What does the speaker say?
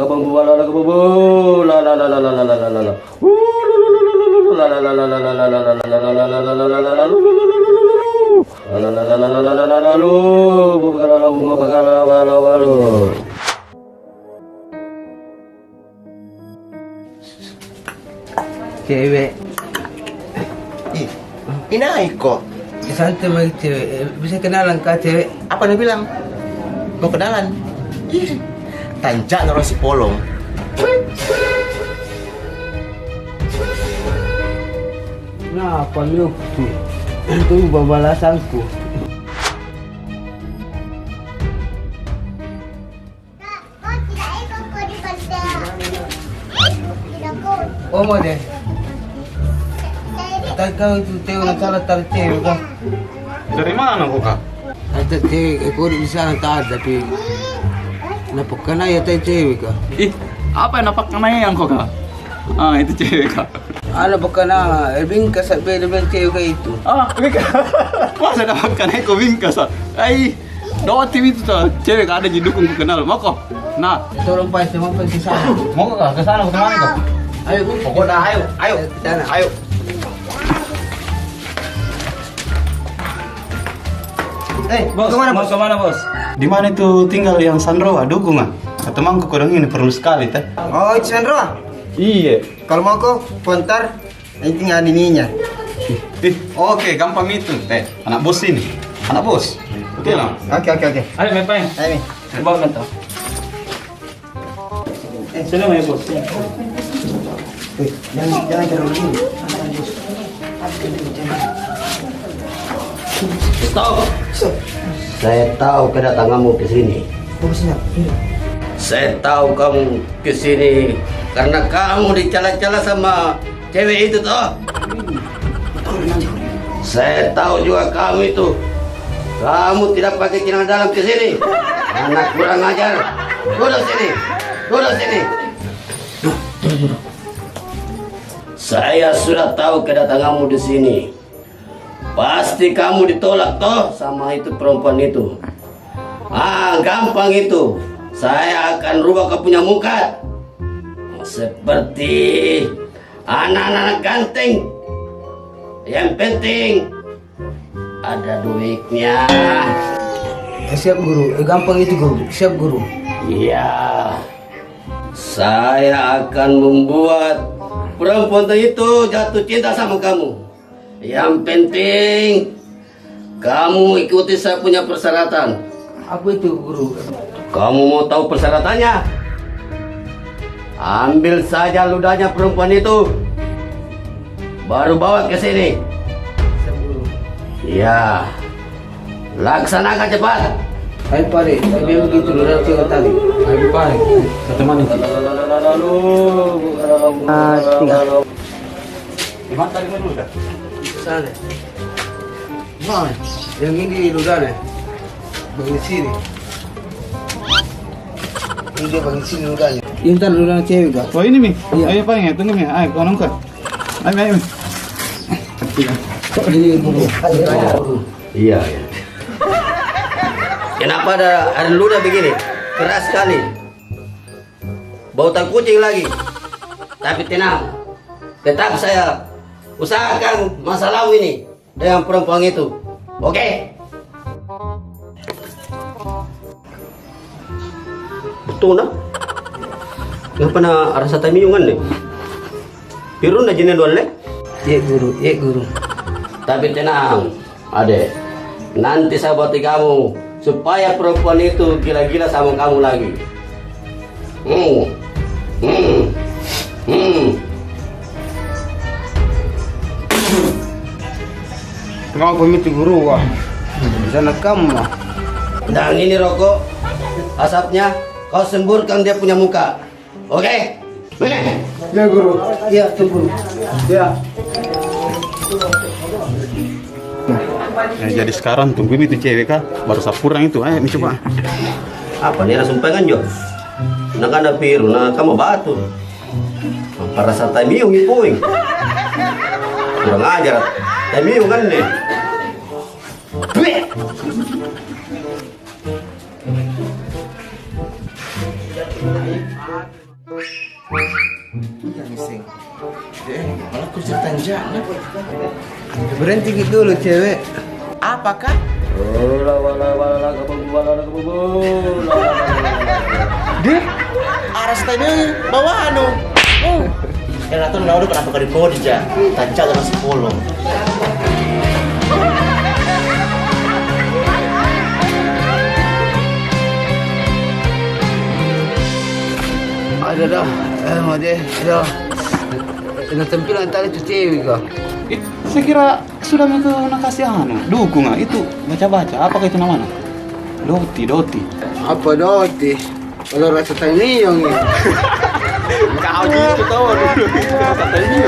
bambu la la bambu la la la la la la la la la. La la la la la la la la la la la la la la la la la. La la la la la la la la la lu. Cewek. Inai kok. Santai banget cewek. Bisa kenalan kah cewek? Apa dia bilang? Mau kenalan? Ih, tanjak naro si polong. Kenapa lu tuh? Itu balasanku. Oh mau deh. Tak kau itu cewek salah taruh cewek kah? Dari mana kok kak? Ada cewek ekor di sana tak ada tapi kenapa kena ya teh cewek kah? Ih, apa yang napak yang kok kak? Ah, itu cewek kak. Ano ba ka na? Bingkas at bel cewek ka itu. Ah, bingkas. Masa napak kok bingkas ah? Ay, doa TV itu tuh cewek ada di dukung kenal. Mau kok? Nah, Tolong pa sa mga sana. mau kak? Ke sana kemana kak? Ayo, Pokoknya ayo. sana. Ayo. Bos, kemana mau bos? kemana bos? Di mana itu tinggal yang Sandro? Dukung ah. Temanku kodong ini perlu sekali teh. Oh, itu Sandro. Iya. Kalau mau kok, pontar, ini tinggal dininya. Oke, gampang itu teh. Anak bos ini. Anak bos. Oke lah. Oke. Ayo, main. Ayo nih. Bawa mental. Sini main bos. Jangan terlalu dingin. Stop. Saya tahu kedatanganmu ke sini. Bagusnya. Saya tahu kamu ke sini karena kamu dicela-cela sama cewek itu toh. Saya tahu juga kamu itu. Kamu tidak pakai celana dalam ke sini. Anak kurang ajar. Duduk sini. Saya sudah tahu kedatanganmu di sini. Pasti kamu ditolak toh sama itu perempuan itu. Ah, gampang itu. Saya akan rubah kau punya muka seperti anak-anak ganteng. Yang penting ada duitnya. Siap guru. Gampang itu guru. Siap guru. Iya. Saya akan membuat perempuan itu jatuh cinta sama kamu. Yang penting kamu ikuti saya punya persyaratan. Apa itu guru? Kamu mau tahu persyaratannya? Ambil saja ludahnya perempuan itu, baru bawa ke sini. Siap guru. Iya. Laksanakan cepat. Ayo pare. Tapi begitu lu cewek tadi. Ayo pare. Keteman itu. Tinggal. Di mana tadi dulu dah? Sana. Mana? Yang ini lu dah. Bagi sini. Ini dia bagi sini lu dah. Yang tadi lu dah cewek kah? Oh ini mi. Iya. Ayo paling ya, tunggu mi. Ayo kau nongkrong. Ayo. Ini guru. Iya. Kenapa ada ludah begini? Keras sekali. Bau tak kucing lagi. Tapi tenang. Tetap saya usahakan masalahmu ini dengan perempuan itu. Oke? Betul nah? Kenapa na rasa tamiyungan nih? Pirun na jinin doang Ye guru. Tapi tenang, adek. Nanti saya buat kamu supaya perempuan itu gila-gila sama kamu lagi. Kenapa itu guru wah? Sana kamu lah. Dan ini rokok, asapnya kau semburkan dia punya muka. Oke? Mana? Ya guru. Ya tunggu. Ya. Nah, jadi sekarang tunggu itu cewek kah? Baru sapurang itu. Ayo coba. Apa nih sumpah kan Jo? Nak ada piru, nak kamu batu. Para sa tamiung ipuing. Kurang ajar. Tamiung kan nih. Duit. Malah aku cerita tanjanya. Berhenti gitu dulu cewek. Apakah? Di aras tadi bawa anu. Yang atau nau kenapa kali kau dia tancap dengan sepuluh. Ada dah. Mau deh. Ada. Yang tampilan tadi itu cewek kah? Saya kira sudah mereka nak kasih anu dukung itu baca-baca apakah itu namanya Doti Apa doti? Kalau rasa tani yang kau gitu tahu dulu kata ini